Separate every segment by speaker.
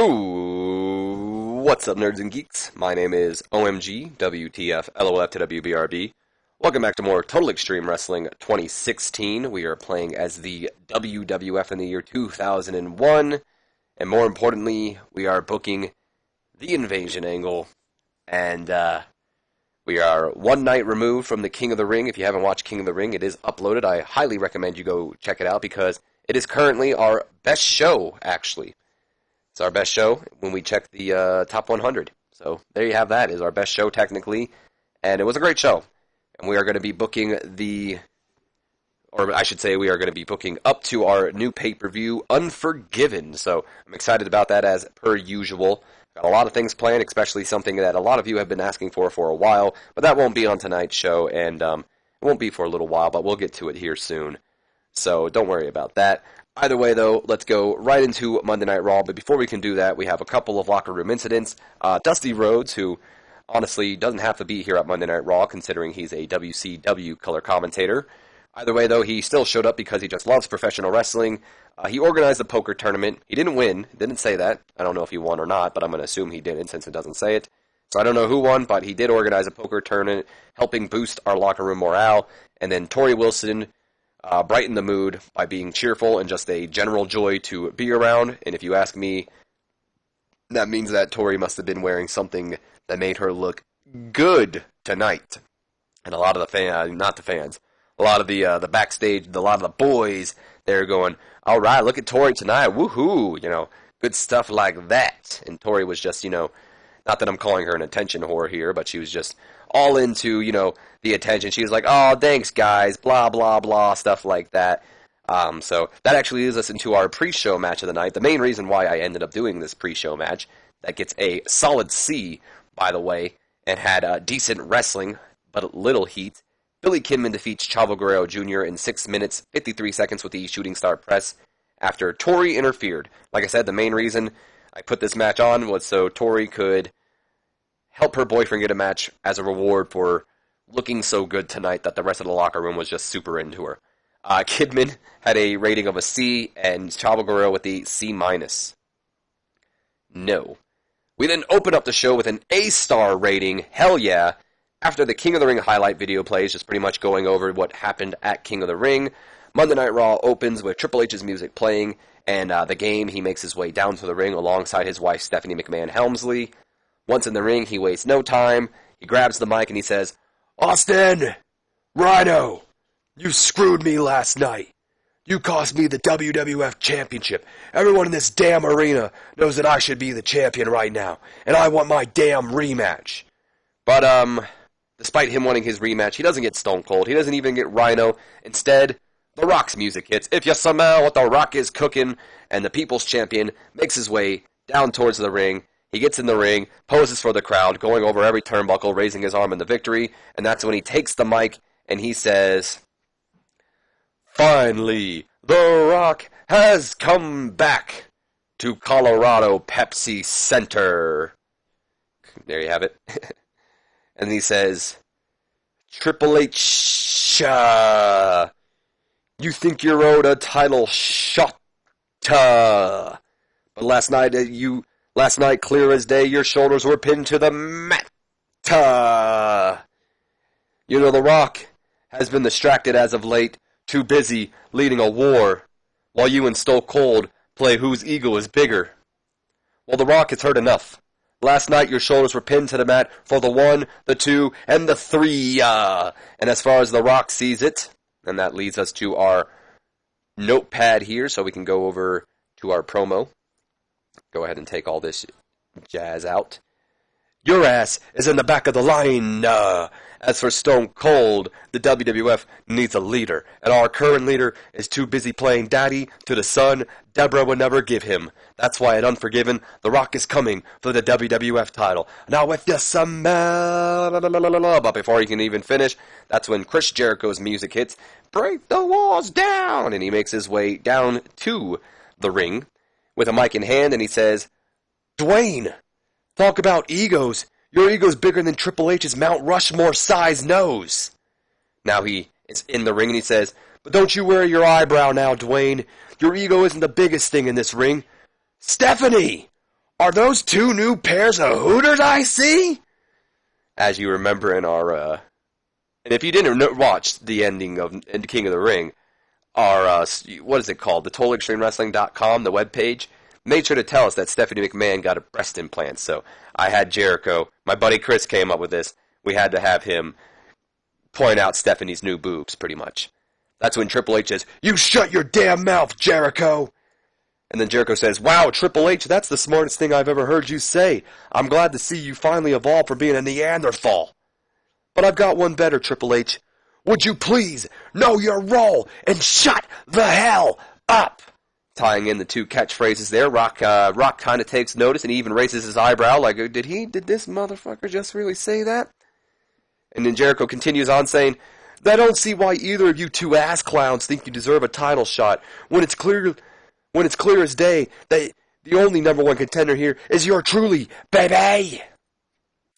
Speaker 1: Ooh, what's up, nerds and geeks? My name is OMG, WTF, LOF to WBRB. Welcome back to more Total Extreme Wrestling 2016. We are playing as the WWF in the year 2001, and more importantly, we are booking the Invasion angle, and we are one night removed from the King of the Ring. If you haven't watched King of the Ring, it is uploaded. I highly recommend you go check it out because it is currently our best show, actually. It's our best show when we check the top 100. So there you have that. It's our best show technically, and it was a great show. And we are going to be booking we are going to be booking up to our new pay-per-view, Unforgiven. So I'm excited about that as per usual. Got a lot of things planned, especially something that a lot of you have been asking for a while, but that won't be on tonight's show, and it won't be for a little while, but we'll get to it here soon. So don't worry about that. Either way, though, let's go right into Monday Night Raw. But before we can do that, we have a couple of locker room incidents. Dusty Rhodes, who honestly doesn't have to be here at Monday Night Raw, considering he's a WCW color commentator. Either way, though, he still showed up because he just loves professional wrestling. He organized a poker tournament. He didn't win. Didn't say that. I don't know if he won or not, but I'm going to assume he didn't since it doesn't say it. So I don't know who won, but he did organize a poker tournament, helping boost our locker room morale. And then Torrie Wilson brighten the mood by being cheerful and just a general joy to be around. And if you ask me, that means that Torrie must have been wearing something that made her look good tonight. And a lot of the fans, a lot of the backstage, a lot of the boys, they're going, all right, look at Torrie tonight, woohoo, good stuff like that. And Torrie was just, not that I'm calling her an attention whore here, but she was just all into, the attention. She was like, oh, thanks, guys, blah, blah, blah, stuff like that. So that actually leads us into our pre-show match of the night. The main reason why I ended up doing this pre-show match, that gets a solid C, by the way, and had decent wrestling, but little heat. Billy Kidman defeats Chavo Guerrero Jr. in 6 minutes, 53 seconds with the Shooting Star Press after Torrie interfered. Like I said, the main reason I put this match on was so Torrie could help her boyfriend get a match as a reward for looking so good tonight that the rest of the locker room was just super into her. Kidman had a rating of a C, and Chavo Guerrero with the C-. No. We then open up the show with an A-star rating, hell yeah, after the King of the Ring highlight video plays, just pretty much going over what happened at King of the Ring. Monday Night Raw opens with Triple H's music playing, and the Game, he makes his way down to the ring alongside his wife Stephanie McMahon Helmsley. Once in the ring, he wastes no time. He grabs the mic and he says, Austin! Rhino! You screwed me last night. You cost me the WWF Championship. Everyone in this damn arena knows that I should be the champion right now, and I want my damn rematch. But, despite him wanting his rematch, he doesn't get Stone Cold. He doesn't even get Rhino. Instead, The Rock's music hits. If you smell what The Rock is cooking, and the People's Champion makes his way down towards the ring. He gets in the ring, poses for the crowd, going over every turnbuckle, raising his arm in the victory, and that's when he takes the mic and he says, finally, The Rock has come back to Colorado Pepsi Center. There you have it. And he says, Triple H, you think you're owed a title shot, but last night, clear as day, your shoulders were pinned to the mat. The Rock has been distracted as of late, too busy leading a war, while you and Stone Cold play whose ego is bigger. Well, The Rock has heard enough. Last night, your shoulders were pinned to the mat for the 1, the 2, and the 3. And as far as The Rock sees it, and that leads us to our notepad here, so we can go over to our promo. Go ahead and take all this jazz out. Your ass is in the back of the line. As for Stone Cold, the WWF needs a leader, and our current leader is too busy playing daddy to the son Deborah would never give him. That's why at Unforgiven, The Rock is coming for the WWF title. Now if you smell... But before he can even finish, that's when Chris Jericho's music hits. Break the walls down! And he makes his way down to the ring with a mic in hand, and he says, Dwayne, talk about egos. Your ego's bigger than Triple H's Mount Rushmore size nose. Now he is in the ring and he says, but don't you wear your eyebrow now, Dwayne. Your ego isn't the biggest thing in this ring. Stephanie! Are those two new pairs of Hooters I see? As you remember in our, and if you didn't watch the ending of King of the Ring, our, what is it called? The TotalExtremeWrestling.com, the webpage, made sure to tell us that Stephanie McMahon got a breast implant. So I had Jericho, my buddy Chris came up with this. We had to have him point out Stephanie's new boobs, pretty much. That's when Triple H says, "You shut your damn mouth, Jericho!" And then Jericho says, "Wow, Triple H, that's the smartest thing I've ever heard you say. I'm glad to see you finally evolved from being a Neanderthal. But I've got one better, Triple H. Would you please know your role and shut the hell up?" Tying in the two catchphrases there, Rock kind of takes notice and he even raises his eyebrow like, did this motherfucker just really say that? And then Jericho continues on saying, "I don't see why either of you two ass clowns think you deserve a title shot when it's clear as day that the only number one contender here is your truly, baby."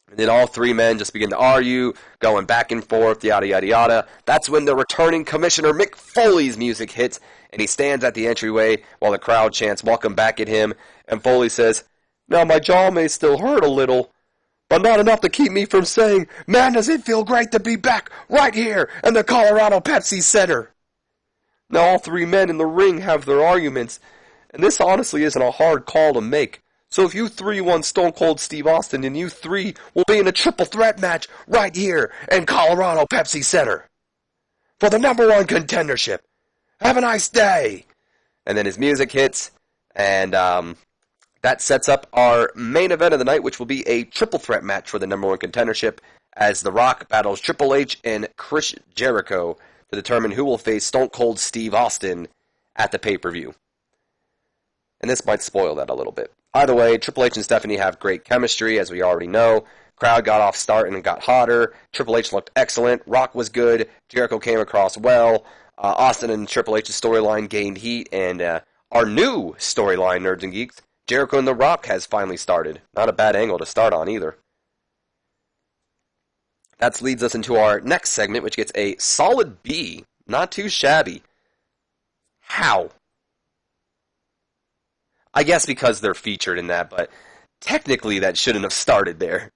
Speaker 1: And then all three men just begin to argue, going back and forth, yada, yada, yada. That's when the returning Commissioner Mick Foley's music hits, and he stands at the entryway while the crowd chants, "Welcome back" at him. And Foley says, "Now my jaw may still hurt a little, but not enough to keep me from saying, man, does it feel great to be back right here in the Colorado Pepsi Center." Now all three men in the ring have their arguments, and this honestly isn't a hard call to make. So if you three want Stone Cold Steve Austin, then you three will be in a triple threat match right here in Colorado Pepsi Center for the number one contendership. Have a nice day. And then his music hits, and that sets up our main event of the night, which will be a triple threat match for the number one contendership as The Rock battles Triple H and Chris Jericho to determine who will face Stone Cold Steve Austin at the pay-per-view. And this might spoil that a little bit. Either way, Triple H and Stephanie have great chemistry, as we already know. Crowd got off start and it got hotter. Triple H looked excellent. Rock was good. Jericho came across well. Austin and Triple H's storyline gained heat. And our new storyline, Nerds and Geeks, Jericho and The Rock, has finally started. Not a bad angle to start on either. That leads us into our next segment, which gets a solid B. Not too shabby. How? I guess because they're featured in that, but technically that shouldn't have started there.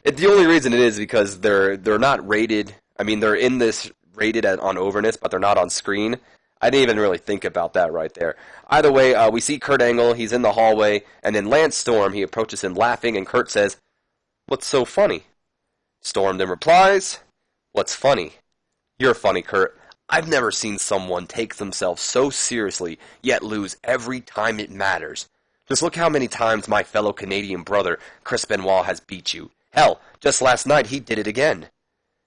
Speaker 1: The only reason it is because they're not rated. I mean, they're in this rated on overness, but they're not on screen. I didn't even really think about that right there. Either way, we see Kurt Angle. He's in the hallway, and then Lance Storm, he approaches him laughing, and Kurt says, "What's so funny?" Storm then replies, "What's funny? You're funny, Kurt. I've never seen someone take themselves so seriously, yet lose every time it matters. Just look how many times my fellow Canadian brother, Chris Benoit, has beat you. Hell, just last night he did it again." And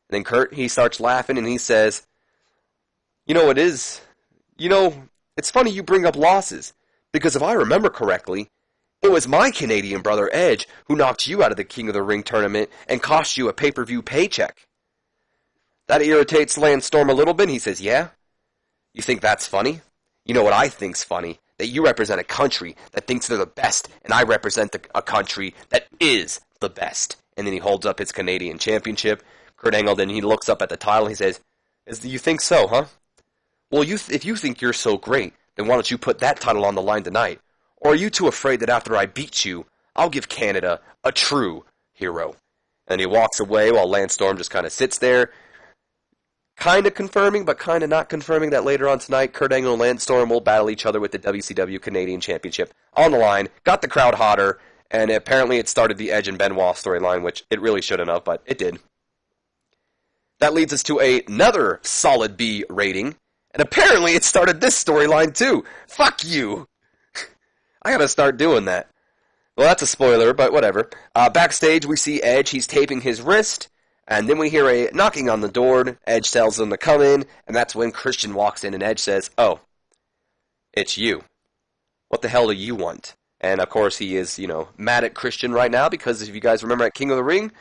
Speaker 1: then Kurt, he starts laughing and he says, "You know, it's funny you bring up losses, because if I remember correctly, it was my Canadian brother Edge who knocked you out of the King of the Ring tournament and cost you a pay-per-view paycheck." That irritates Lance Storm a little bit. He says, "Yeah? You think that's funny? You know what I think's funny? That you represent a country that thinks they're the best, and I represent a country that is the best." And then he holds up his Canadian championship. Kurt Angle, then he looks up at the title and he says, "You think so, huh? Well, if you think you're so great, then why don't you put that title on the line tonight? Or are you too afraid that after I beat you, I'll give Canada a true hero?" And he walks away while Lance Storm just kind of sits there, kind of confirming, but kind of not confirming that later on tonight, Kurt Angle and Lance Storm will battle each other with the WCW Canadian Championship on the line. Got the crowd hotter, and apparently it started the Edge and Benoit storyline, which it really shouldn't have, but it did. That leads us to another solid B rating, and apparently it started this storyline too. Fuck you! I gotta start doing that. Well, that's a spoiler, but whatever. Backstage, we see Edge. He's taping his wrist. And then we hear a knocking on the door. Edge tells them to come in, and that's when Christian walks in, and Edge says, "Oh, it's you. What the hell do you want?" And, of course, he is, mad at Christian right now, because if you guys remember at King of the Ring,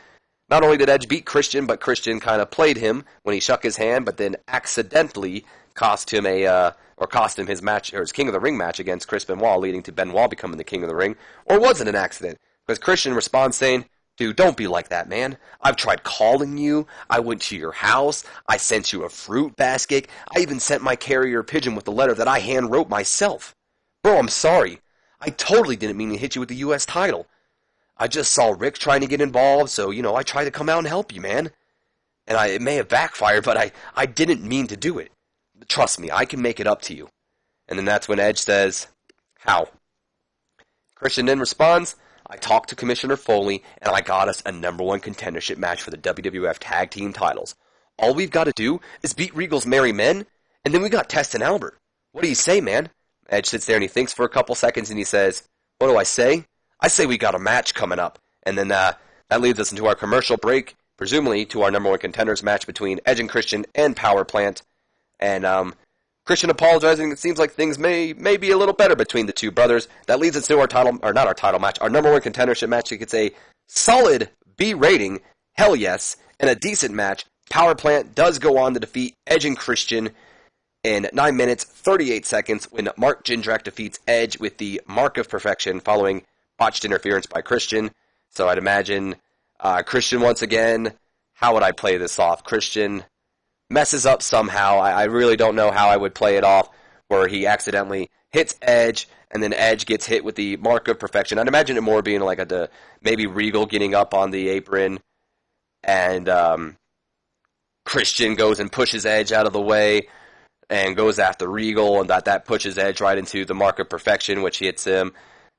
Speaker 1: not only did Edge beat Christian, but Christian kind of played him when he shook his hand, but then accidentally cost him his match, or his King of the Ring match against Chris Benoit, leading to Benoit becoming the King of the Ring. Or was it an accident? Because Christian responds saying, "Dude, don't be like that, man. I've tried calling you. I went to your house. I sent you a fruit basket. I even sent my carrier pigeon with a letter that I hand wrote myself. Bro, I'm sorry. I totally didn't mean to hit you with the U.S. title. I just saw Rick trying to get involved, so, I tried to come out and help you, man. And it may have backfired, but I didn't mean to do it. Trust me, I can make it up to you. And then that's when Edge says, how? Christian then responds, I talked to Commissioner Foley, and I got us a #1 contendership match for the WWF Tag Team titles. All we've got to do is beat Regal's Merry Men, and then we got Test and Albert. What do you say, man? Edge sits there and he thinks for a couple seconds, and he says, what do I say? I say we got a match coming up. And then that leads us into our commercial break, presumably to our #1 contenders match between Edge and Christian and Power Plant. And Christian apologizing. It seems like things may be a little better between the two brothers. That leads us to our title, or not our title match, our #1 contendership match. It gets a solid B rating, hell yes, and a decent match. Power Plant does go on to defeat Edge and Christian in 9 minutes, 38 seconds, when Mark Jindrak defeats Edge with the Mark of Perfection following botched interference by Christian. So I'd imagine Christian once again. How would I play this off? Christian messes up somehow. I really don't know how I would play it off, where he accidentally hits Edge, and then Edge gets hit with the Mark of Perfection. I'd imagine it more being like maybe Regal getting up on the apron, and Christian goes and pushes Edge out of the way, and goes after Regal, and that pushes Edge right into the Mark of Perfection, which hits him,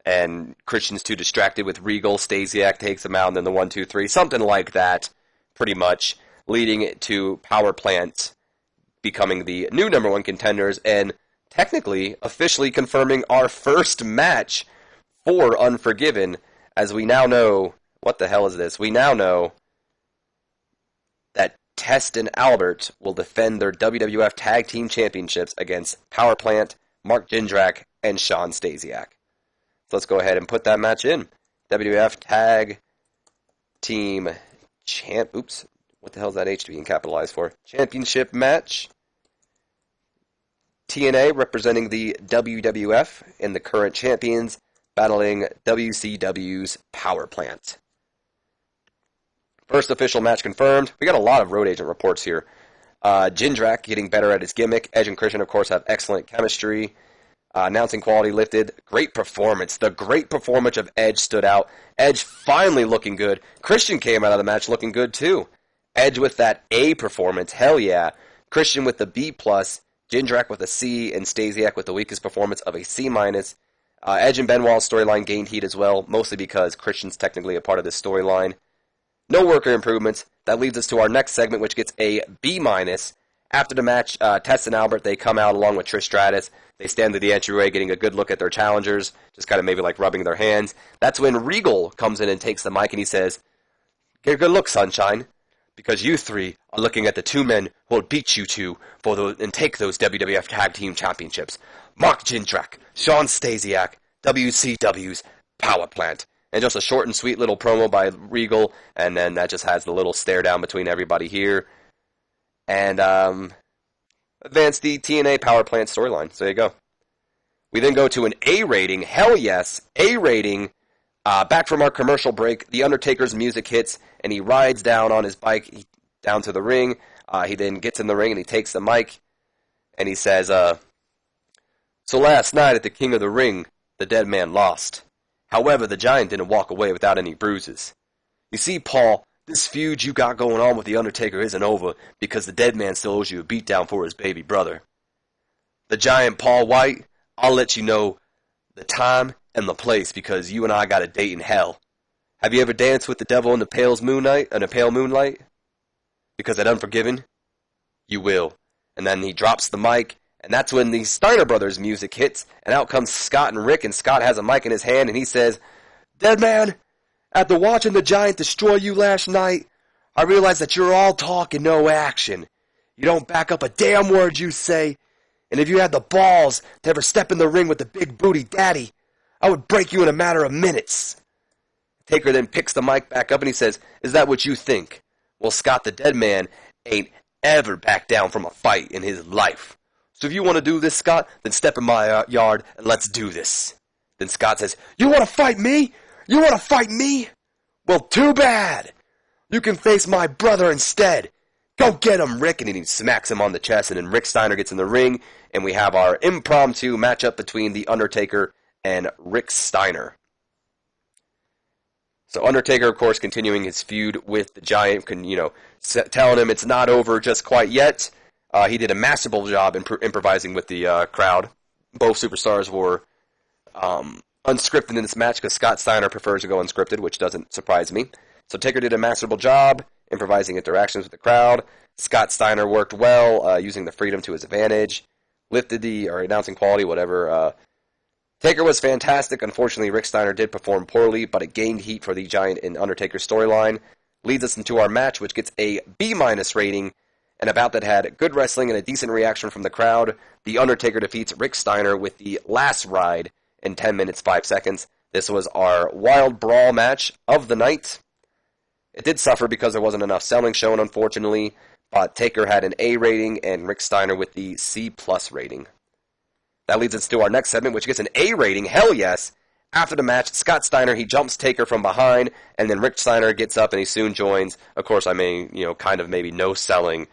Speaker 1: and Christian's too distracted with Regal. Stasiak takes him out, and then the 1, 2, 3, something like that, pretty much, leading to Power Plant becoming the new #1 contenders, and technically, officially confirming our first match for Unforgiven, as we now know, what the hell is this? We now know that Test and Albert will defend their WWF Tag Team Championships against Power Plant, Mark Jindrak, and Shawn Stasiak. So let's go ahead and put that match in. WWF Tag Team Oops. What the hell is that H being capitalized for? Championship match. TNA representing the WWF and the current champions battling WCW's Power Plant. First official match confirmed. We got a lot of road agent reports here. Jindrak getting better at his gimmick. Edge and Christian, of course, have excellent chemistry. Announcing quality lifted. Great performance. The great performance of Edge stood out. Edge finally looking good. Christian came out of the match looking good, too. Edge with that A performance, hell yeah. Christian with the B+, Jindrak with a C, and Stasiak with the weakest performance of a C-. Edge and Benoit's storyline gained heat as well, mostly because Christian's technically a part of this storyline. No worker improvements. That leads us to our next segment, which gets a B-. After the match, Tess and Albert, they come out along with Trish Stratus. They stand at the entryway getting a good look at their challengers, just kind of maybe like rubbing their hands. That's when Regal comes in and takes the mic and he says, "Get a good look, Sunshine, because you three are looking at the two men who will beat you two and take those WWF Tag Team Championships. Mark Jindrak, Shawn Stasiak, WCW's Power Plant." And just a short and sweet little promo by Regal, and then that just has the little stare down between everybody here. And advance the TNA Power Plant storyline. So there you go. We then go to an A rating. Hell yes, A rating. Back from our commercial break, The Undertaker's music hits, and he rides down on his bike down to the ring. He then gets in the ring, and he takes the mic, and he says, "So last night at the King of the Ring, the dead man lost. However, the Giant didn't walk away without any bruises. You see, Paul, this feud you got going on with The Undertaker isn't over because the dead man still owes you a beatdown for his baby brother. The Giant Paul White, I'll let you know the time and the place because you and I got a date in hell. Have you ever danced with the devil in the pale moonlight? Because at Unforgiven, you will." And then he drops the mic, and that's when the Steiner Brothers music hits, and out comes Scott and Rick, and Scott has a mic in his hand, and he says, "Dead man, after watching the Giant destroy you last night, I realize that you're all talk and no action. You don't back up a damn word you say, and if you had the balls to ever step in the ring with the big booty daddy, I would break you in a matter of minutes." Taker then picks the mic back up and he says, "Is that what you think? Well, Scott the dead man ain't ever backed down from a fight in his life. So if you want to do this, Scott, then step in my yard and let's do this." Then Scott says, "You want to fight me? You want to fight me? Well, too bad. You can face my brother instead. Go get him, Rick." And then he smacks him on the chest, and then Rick Steiner gets in the ring, and we have our impromptu matchup between The Undertaker and Rick Steiner. So Undertaker, of course, continuing his feud with the Giant, telling him it's not over just quite yet. He did a masterful job improvising with the crowd. Both superstars were unscripted in this match because Scott Steiner prefers to go unscripted, which doesn't surprise me. So Taker did a masterful job improvising interactions with the crowd. Scott Steiner worked well, using the freedom to his advantage. Lifted announcing quality, whatever. Taker was fantastic. Unfortunately, Rick Steiner did perform poorly, but it gained heat for the Giant in Undertaker's storyline. Leads us into our match, which gets a B- rating, and about that had good wrestling and a decent reaction from the crowd. The Undertaker defeats Rick Steiner with the last ride in 10 minutes, 5 seconds. This was our Wild Brawl match of the night. It did suffer because there wasn't enough selling shown, unfortunately, but Taker had an A rating and Rick Steiner with the C+ rating. That leads us to our next segment, which gets an A rating. Hell yes! After the match, Scott Steiner, he jumps Taker from behind, and then Rick Steiner gets up and he soon joins. Of course, maybe no selling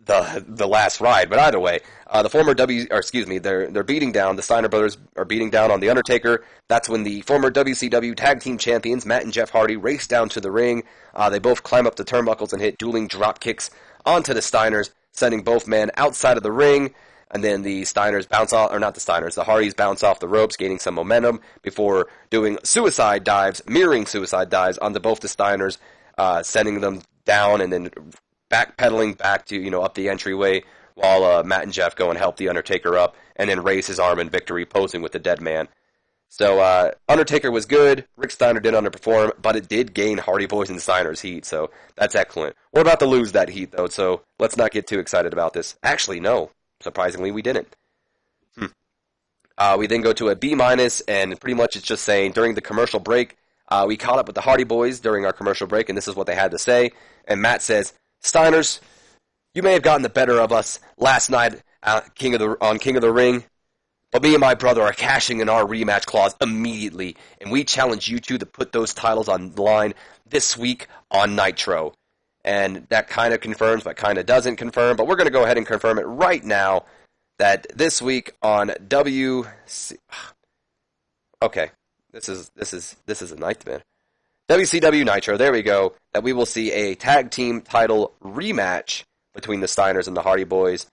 Speaker 1: the last ride, but either way, they're beating down, the Steiner brothers are beating down on the Undertaker. That's when the former WCW Tag Team Champions, Matt and Jeff Hardy, race down to the ring. They both climb up the turnbuckles and hit dueling drop kicks onto the Steiners, sending both men outside of the ring. And then the Steiners the Hardys bounce off the ropes, gaining some momentum before doing mirroring suicide dives onto both the Steiners, sending them down and then backpedaling back to, up the entryway while Matt and Jeff go and help the Undertaker up and then raise his arm in victory, posing with the dead man. So Undertaker was good, Rick Steiner did underperform, but it did gain Hardy Boyz and Steiners heat, so that's excellent. We're about to lose that heat, though, so let's not get too excited about this. Actually, no. Surprisingly, we didn't. We then go to a B-, and pretty much it's just saying, during the commercial break, we caught up with the Hardy Boyz during our commercial break, and this is what they had to say. And Matt says, "Steiners, you may have gotten the better of us last night on King of the Ring, but me and my brother are cashing in our rematch clause immediately, and we challenge you two to put those titles on the line this week on Nitro." And that kind of confirms, but kind of doesn't confirm. But we're going to go ahead and confirm it right now that this week on Okay, this is a nightmare. WCW Nitro. There we go. That we will see a tag team title rematch between the Steiners and the Hardy Boyz.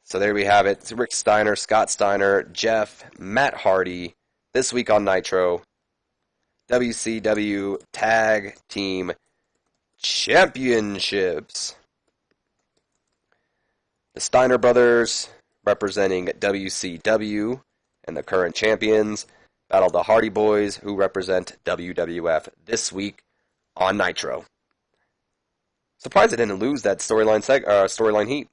Speaker 1: So there we have it. It's Rick Steiner, Scott Steiner, Jeff, Matt Hardy. This week on Nitro, WCW Tag Team Championships. The Steiner brothers, representing WCW and the current champions, battle the Hardy Boyz, who represent WWF this week on Nitro. Surprised they didn't lose that storyline heat.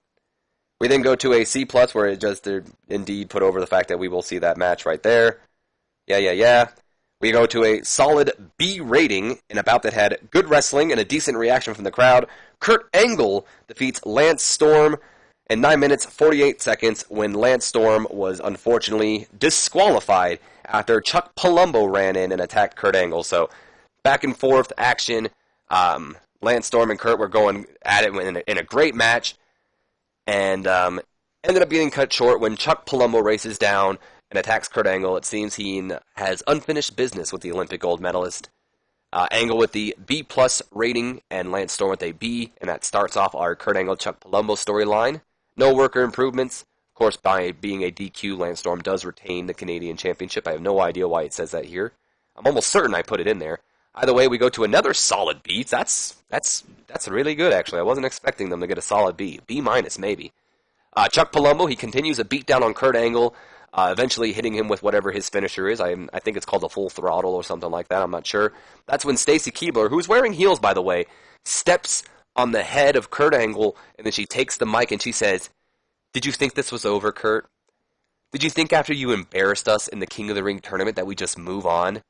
Speaker 1: We then go to a C+, where it just indeed put over the fact that we will see that match right there. Yeah. We go to a solid B rating, and about that had good wrestling and a decent reaction from the crowd. Kurt Angle defeats Lance Storm in 9 minutes, 48 seconds, when Lance Storm was unfortunately disqualified after Chuck Palumbo ran in and attacked Kurt Angle. So, back and forth action. Lance Storm and Kurt were going at it in a great match, and ended up getting cut short when Chuck Palumbo races down and attacks Kurt Angle. It seems he has unfinished business with the Olympic gold medalist. Angle with the B+ rating, and Lance Storm with a B, and that starts off our Kurt Angle Chuck Palumbo storyline. No worker improvements. Of course, by being a DQ, Lance Storm does retain the Canadian Championship. I have no idea why it says that here. I'm almost certain I put it in there. Either way, we go to another solid B. That's really good, actually. I wasn't expecting them to get a solid B. B- maybe. Chuck Palumbo, he continues a beatdown on Kurt Angle, eventually hitting him with whatever his finisher is. I think it's called a full throttle or something like that. I'm not sure. That's when Stacy Keibler, who's wearing heels, by the way, steps on the head of Kurt Angle, and then she takes the mic and she says, "Did you think this was over, Kurt? Did you think after you embarrassed us in the King of the Ring tournament that we just move on?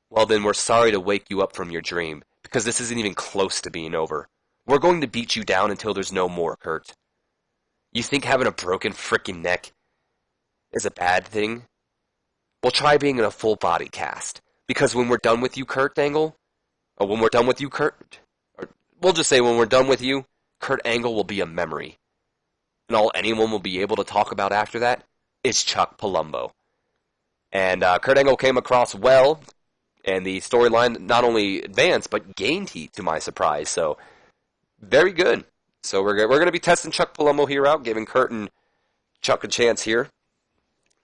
Speaker 1: Well, then we're sorry to wake you up from your dream, because this isn't even close to being over. We're going to beat you down until there's no more, Kurt. You think having a broken frickin' neck is a bad thing? Well, try being in a full body cast, because when we're done with you, Kurt Angle, or when we're done with you, we'll just say when we're done with you, Kurt Angle will be a memory. And all anyone will be able to talk about after that is Chuck Palumbo." And Kurt Angle came across well, and the storyline not only advanced, but gained heat to my surprise. So, very good. So we're going to be testing Chuck Palumbo here out, giving Kurt and Chuck a chance here.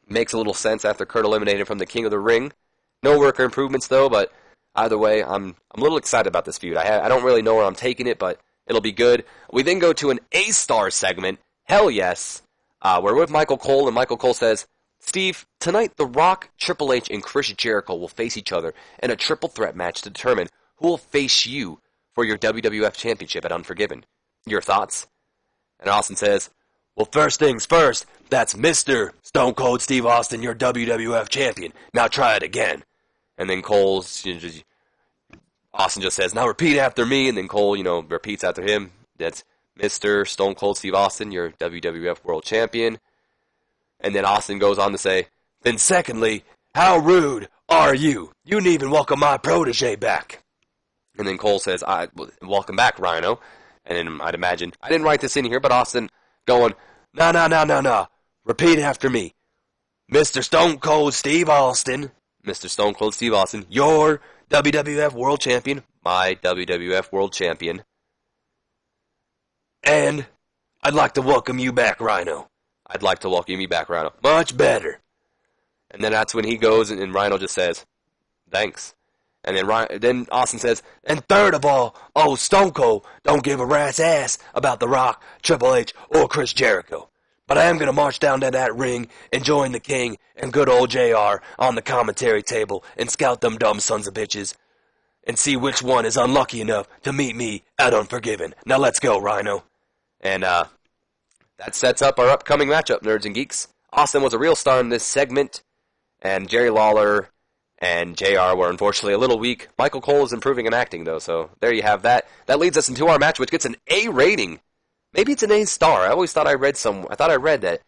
Speaker 1: Makes a little sense after Kurt eliminated from the King of the Ring. No worker improvements, though, but either way, I'm a little excited about this feud. I don't really know where I'm taking it, but it'll be good. We then go to an A-Star segment. Hell yes. We're with Michael Cole, and Michael Cole says, Steve, tonight The Rock, Triple H, and Chris Jericho will face each other in a triple threat match to determine who will face you for your WWF Championship at Unforgiven. Your thoughts? And Austin says, well, first things first, that's Mr. Stone Cold Steve Austin, your WWF Champion. Now try it again. And then Austin just says, now repeat after me, and then Cole, repeats after him. That's Mr. Stone Cold Steve Austin, your WWF World Champion. And then Austin goes on to say, then secondly, how rude are you? You didn't even welcome my protege back. And then Cole says, welcome back, Rhino. And then I'd imagine, I didn't write this in here, but Austin going, no. Repeat after me. Mr. Stone Cold Steve Austin, Mr. Stone Cold Steve Austin, your WWF World Champion, my WWF World Champion. And I'd like to welcome you back, Rhino. I'd like to welcome you back, Rhino. Much better. And then that's when he goes and Rhino just says, thanks. And then Austin says, and third of all, Stone Cold don't give a rat's ass about The Rock, Triple H, or Chris Jericho. But I am going to march down to that ring and join the King and good old JR on the commentary table and scout them dumb sons of bitches and see which one is unlucky enough to meet me at Unforgiven. Now let's go, Rhino. And that sets up our upcoming matchup, Nerds and Geeks. Austin was a real star in this segment, and Jerry Lawler and JR were unfortunately a little weak. Michael Cole is improving in acting, though, so there you have that. That leads us into our match, which gets an A rating. Maybe it's an A-star. I always thought I read that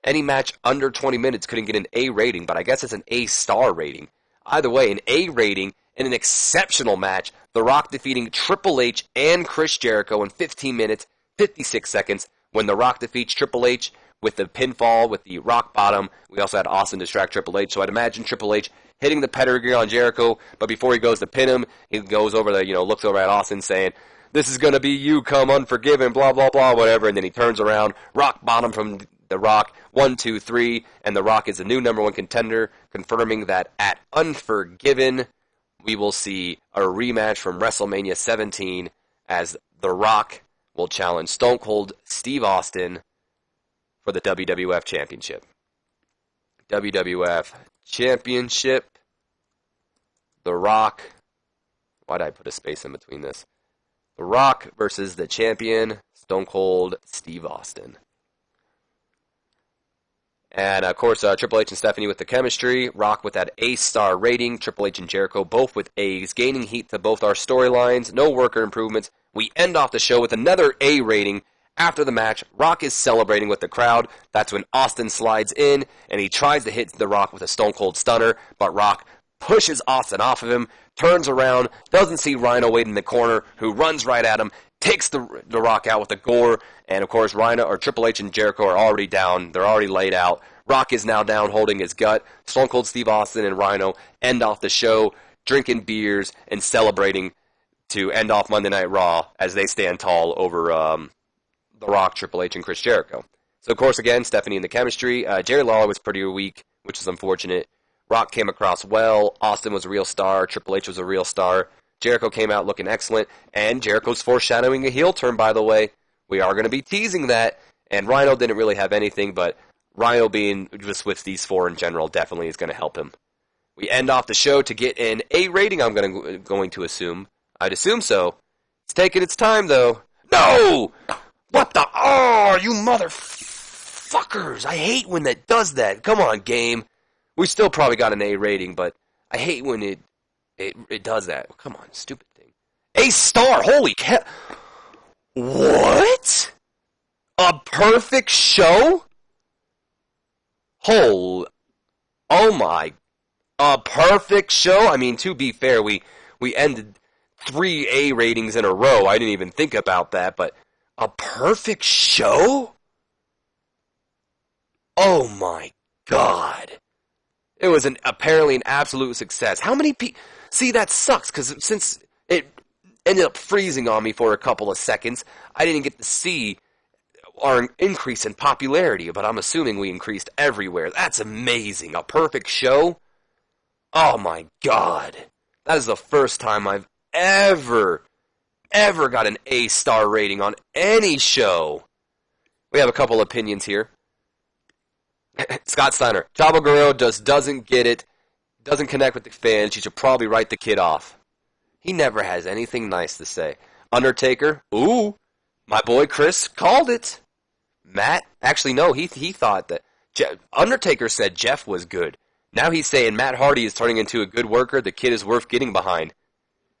Speaker 1: any match under 20 minutes couldn't get an A rating, but I guess it's an A-star rating. Either way, an A rating in an exceptional match. The Rock defeating Triple H and Chris Jericho in 15 minutes, 56 seconds, when The Rock defeats Triple H with the pinfall, with the rock bottom. We also had Austin distract Triple H, so I'd imagine Triple H hitting the pedigree on Jericho, but before he goes to pin him, he goes over looks over at Austin saying, this is going to be you, come Unforgiven, blah, blah, blah, whatever, and then he turns around, rock bottom from The Rock, 1, 2, 3, and The Rock is the new number one contender, confirming that at Unforgiven, we will see a rematch from WrestleMania 17 as The Rock will challenge Stone Cold Steve Austin for the WWF Championship. WWF Championship, The Rock, why did I put a space in between this? The Rock versus the champion, Stone Cold Steve Austin. And, of course, Triple H and Stephanie with the chemistry. Rock with that A-star rating. Triple H and Jericho both with A's, gaining heat to both our storylines. No worker improvements. We end off the show with another A rating. After the match, Rock is celebrating with the crowd. That's when Austin slides in, and he tries to hit The Rock with a Stone Cold Stunner, but Rock pushes Austin off of him, turns around, doesn't see Rhino waiting in the corner, who runs right at him, takes the Rock out with a gore, and of course Triple H and Jericho are already down. They're already laid out. Rock is now down holding his gut. Stone Cold Steve Austin and Rhino end off the show, drinking beers and celebrating to end off Monday Night Raw as they stand tall over The Rock, Triple H, and Chris Jericho. So of course again, Stephanie and the chemistry. Jerry Lawler was pretty weak, which is unfortunate. Rock came across well. Austin was a real star. Triple H was a real star. Jericho came out looking excellent. And Jericho's foreshadowing a heel turn, by the way. We are going to be teasing that. And Rhino didn't really have anything, but Rhino being just with these four in general definitely is going to help him. We end off the show to get an A rating, I'm going to assume. I'd assume so. It's taking its time, though. No! What the? Oh, you motherfuckers! I hate when that does that. Come on, game. We still probably got an A rating, but I hate when it does that. Come on, stupid thing. A-star! Holy cow! What? A perfect show? Oh my. A perfect show? I mean, to be fair, we ended 3 A ratings in a row. I didn't even think about that, but a perfect show? Oh my God. It was apparently an absolute success. How many people... See, that sucks, because since it ended up freezing on me for a couple of seconds, I didn't get to see our increase in popularity, but I'm assuming we increased everywhere. That's amazing. A perfect show? Oh my god. That is the first time I've ever got an A-star rating on any show. We have a couple opinions here. Scott Steiner. Chavo Guerrero just doesn't get it. Doesn't connect with the fans. You should probably write the kid off. He never has anything nice to say. Undertaker. Ooh. My boy Chris called it. Matt. Actually, no. He thought that... Undertaker said Jeff was good. Now he's saying Matt Hardy is turning into a good worker. The kid is worth getting behind.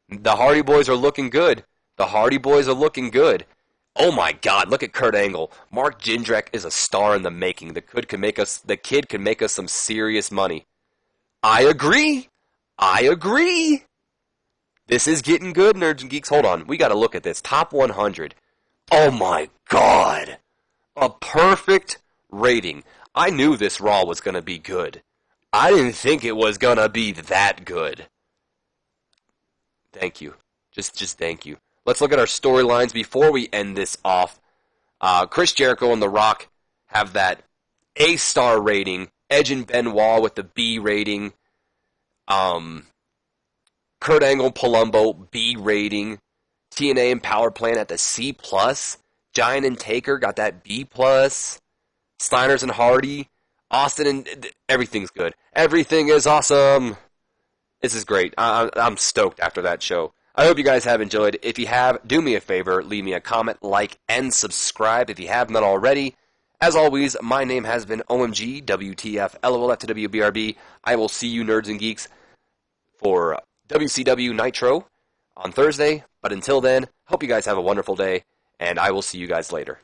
Speaker 1: The Hardy Boys are looking good. The Hardy Boys are looking good. Oh my god, look at Kurt Angle. Mark Jindrak is a star in the making. The kid can make us some serious money. I agree. This is getting good, Nerds and Geeks. Hold on. We got to look at this. Top 100. Oh my god. A perfect rating. I knew this Raw was going to be good. I didn't think it was going to be that good. Thank you. Just thank you. Let's look at our storylines before we end this off. Chris Jericho and The Rock have that A-star rating. Edge and Benoit with the B rating. Kurt Angle, Palumbo, B rating. TNA and Power Plant at the C+. Giant and Taker got that B+. Steiners and Hardy. Austin and... Everything's good. Everything is awesome. This is great. I'm stoked after that show. I hope you guys have enjoyed. If you have, do me a favor. Leave me a comment, like, and subscribe if you have not already. As always, my name has been OMG, WTF, LOL, FTWBRB. I will see you, Nerds and Geeks, for WCW Nitro on Thursday. But until then, hope you guys have a wonderful day, and I will see you guys later.